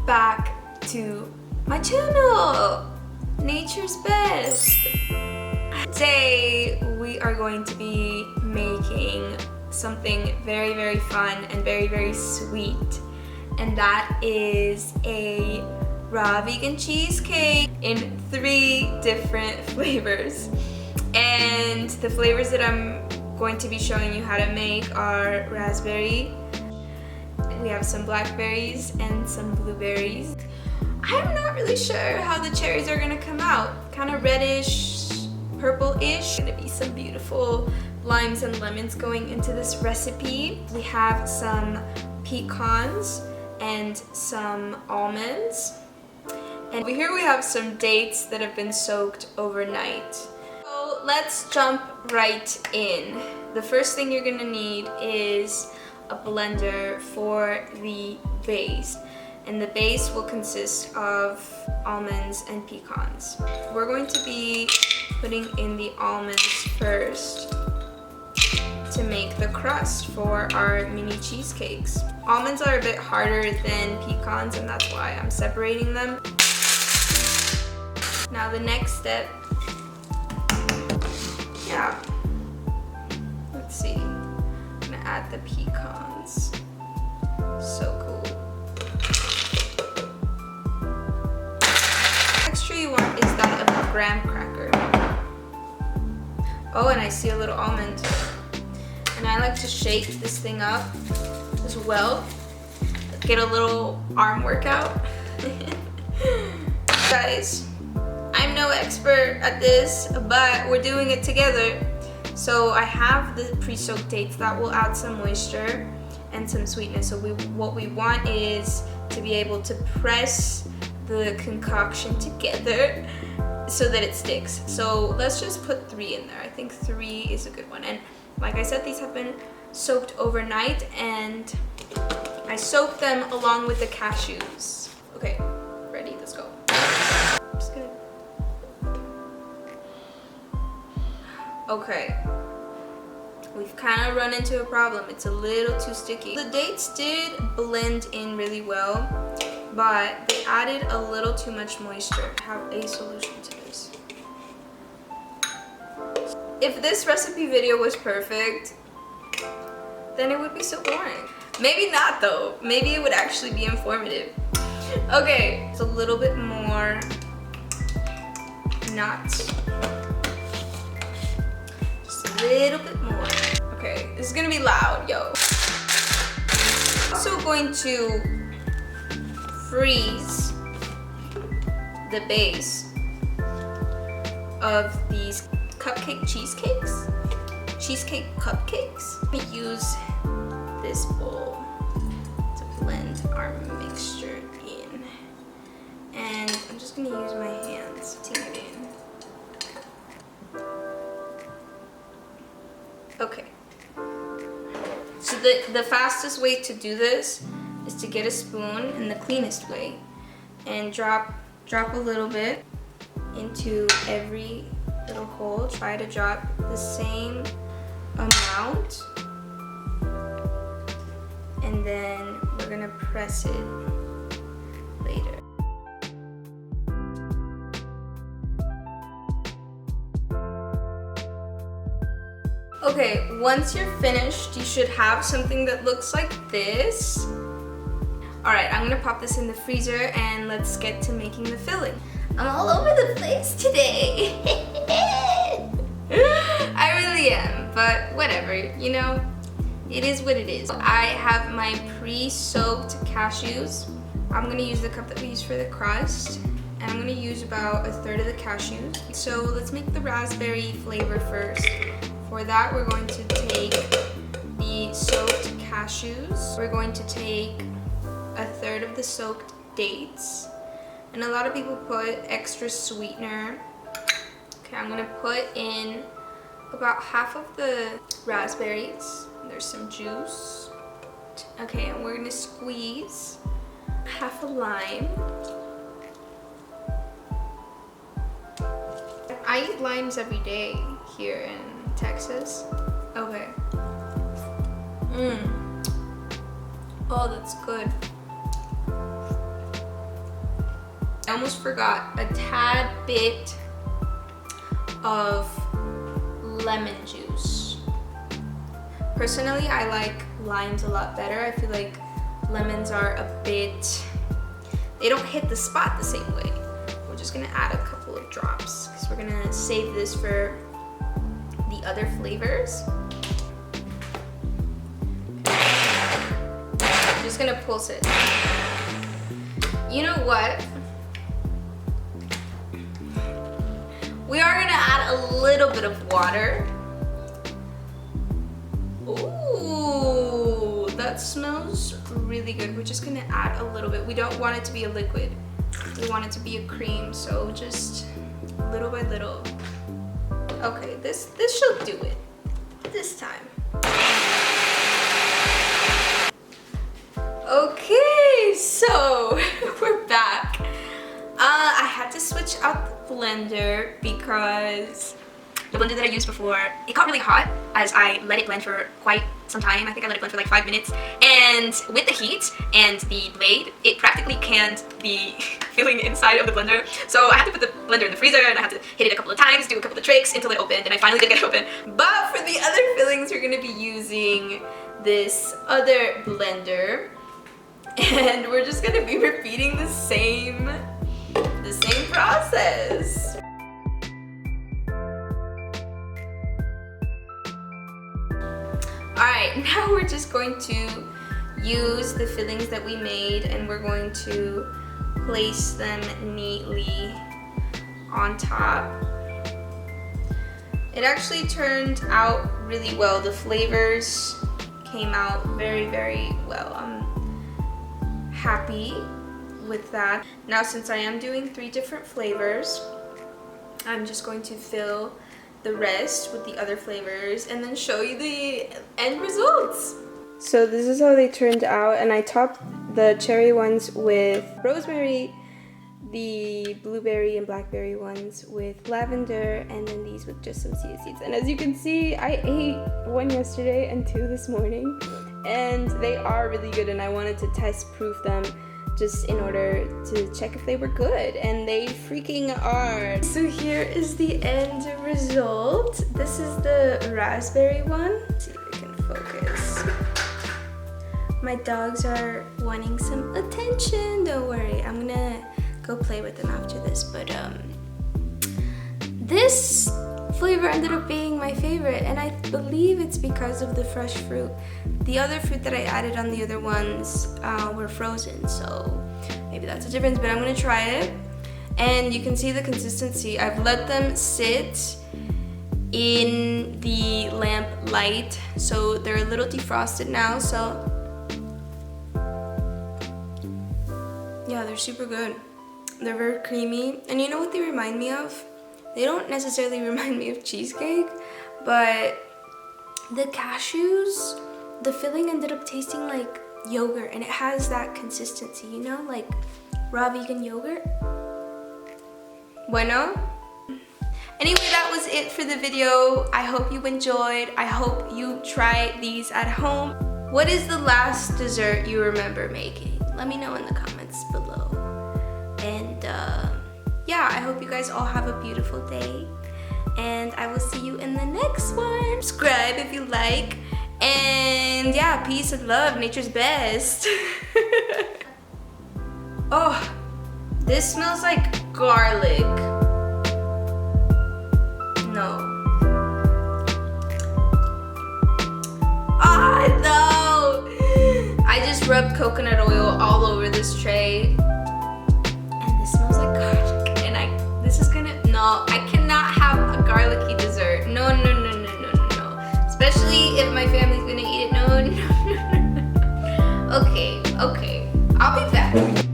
back to my channel, Nature's Best. Today we are going to be making something very, very fun and very, very sweet, and that is a raw vegan cheesecake in 3 different flavors. And the flavors that I'm going to be showing you how to make are raspberry, we have some blackberries and some blueberries. I'm not really sure how the cherries are gonna come out. Kind of reddish, purple-ish. Gonna be some beautiful limes and lemons going into this recipe. We have some pecans and some almonds. And over here we have some dates that have been soaked overnight. So let's jump right in. The first thing you're gonna need is a blender for the base, and the base will consist of almonds and pecans. We're going to be putting in the almonds first to make the crust for our mini cheesecakes. Almonds are a bit harder than pecans, and that's why I'm separating them. Now the next step, let's see, I'm gonna add the pecans. So cool. The texture you want is that of a graham cracker. Oh, and I see a little almond. And I like to shake this thing up as well. Get a little arm workout. Guys, I'm no expert at this, but we're doing it together. So I have the pre-soaked dates that will add some moisture and some sweetness. So what we want is to be able to press the concoction together so that it sticks. So let's just put 3 in there. I think 3 is a good one. And like I said, these have been soaked overnight, and I soaked them along with the cashews. Okay, ready? Let's go. I'm just gonna... Okay. We've kind of run into a problem. It's a little too sticky. The dates did blend in really well, but they added a little too much moisture. I have a solution to this. If this recipe video was perfect, then it would be so boring. Maybe not though. Maybe it would actually be informative. Okay, it's a little bit more nuts. Just a little bit more. Okay, this is gonna be loud, yo. Also going to freeze the base of these cheesecake cupcakes. We use this bowl to blend our mixture in, and I'm just gonna use my hands to get it in. Okay. So the fastest way to do this is to get a spoon, and the cleanest way, and drop a little bit into every little hole. Try to drop the same amount, and then we're gonna press it later. Okay, once you're finished, you should have something that looks like this. Alright, I'm gonna pop this in the freezer, and let's get to making the filling. I'm all over the place today. I really am, but whatever, you know, it is what it is. I have my pre-soaked cashews. I'm gonna use the cup that we use for the crust, and I'm gonna use about 1/3 of the cashews. So let's make the raspberry flavor first. For that, we're going to take the soaked cashews. We're going to take 1/3 of the soaked dates. And a lot of people put extra sweetener. Okay, I'm gonna put in about half of the raspberries. There's some juice. Okay, and we're gonna squeeze half a lime. I eat limes every day here in Texas. Okay. Oh, that's good. I almost forgot a tad bit of lemon juice. Personally, I like limes a lot better. I feel like lemons are a bit, they don't hit the spot the same way. We're just gonna add a couple of drops because we're gonna save this for the other flavors. I'm just gonna pulse it. You know what? We are gonna add a little bit of water. Ooh, that smells really good. We're just gonna add a little bit. We don't want it to be a liquid. We want it to be a cream, so just little by little. Okay, this should do it this time. Okay, so we're back. I had to switch out the blender because the blender that I used before, it got really hot as I let it blend for quite some time. I think I let it blend for like 5 minutes. And with the heat and the blade, it practically canned the filling inside of the blender. So I had to put the blender in the freezer and I had to hit it a couple of times, do a couple of tricks until it opened, and I finally did get it open. But for the other fillings, we're gonna be using this other blender. And we're just gonna be repeating the same process. Alright, now we're just going to use the fillings that we made and we're going to place them neatly on top. It actually turned out really well. The flavors came out very, very well. I'm happy with that. Now, since I am doing 3 different flavors, I'm just going to fill the rest with the other flavors and then show you the end results. So this is how they turned out, and I topped the cherry ones with rosemary, the blueberry and blackberry ones with lavender, and then these with just some chia seeds. And as you can see, I ate 1 yesterday and 2 this morning, and they are really good, and I wanted to test proof them just in order to check if they were good, and they freaking are. So here is the end result. This is the raspberry one. Let's see if we can focus. My dogs are wanting some attention. Don't worry, I'm gonna go play with them after this, but this flavor ended up being my favorite, and I believe it's because of the fresh fruit. The other fruit that I added on the other ones were frozen, so maybe that's a difference, but I'm gonna try it. And you can see the consistency. I've let them sit in the lamp light, so they're a little defrosted now, so yeah, they're super good. They're very creamy, and you know what they remind me of? They don't necessarily remind me of cheesecake, but the cashews, the filling ended up tasting like yogurt, and it has that consistency, you know, like raw vegan yogurt. Bueno. Anyway, that was it for the video. I hope you enjoyed. I hope you try these at home. What is the last dessert you remember making? Let me know in the comments below. And yeah, I hope you guys all have a beautiful day, and I will see you in the next one. Subscribe if you like, and yeah, peace and love. Nature's best. Oh, this smells like garlic. No. Ah, no. I just rubbed coconut oil all over this tray, and this smells like garlic. This is gonna, no, I cannot have a garlicky dessert. No, no, no, no, no, no, no. Especially if my family's gonna eat it. No, no, no, no. Okay, okay. I'll be back.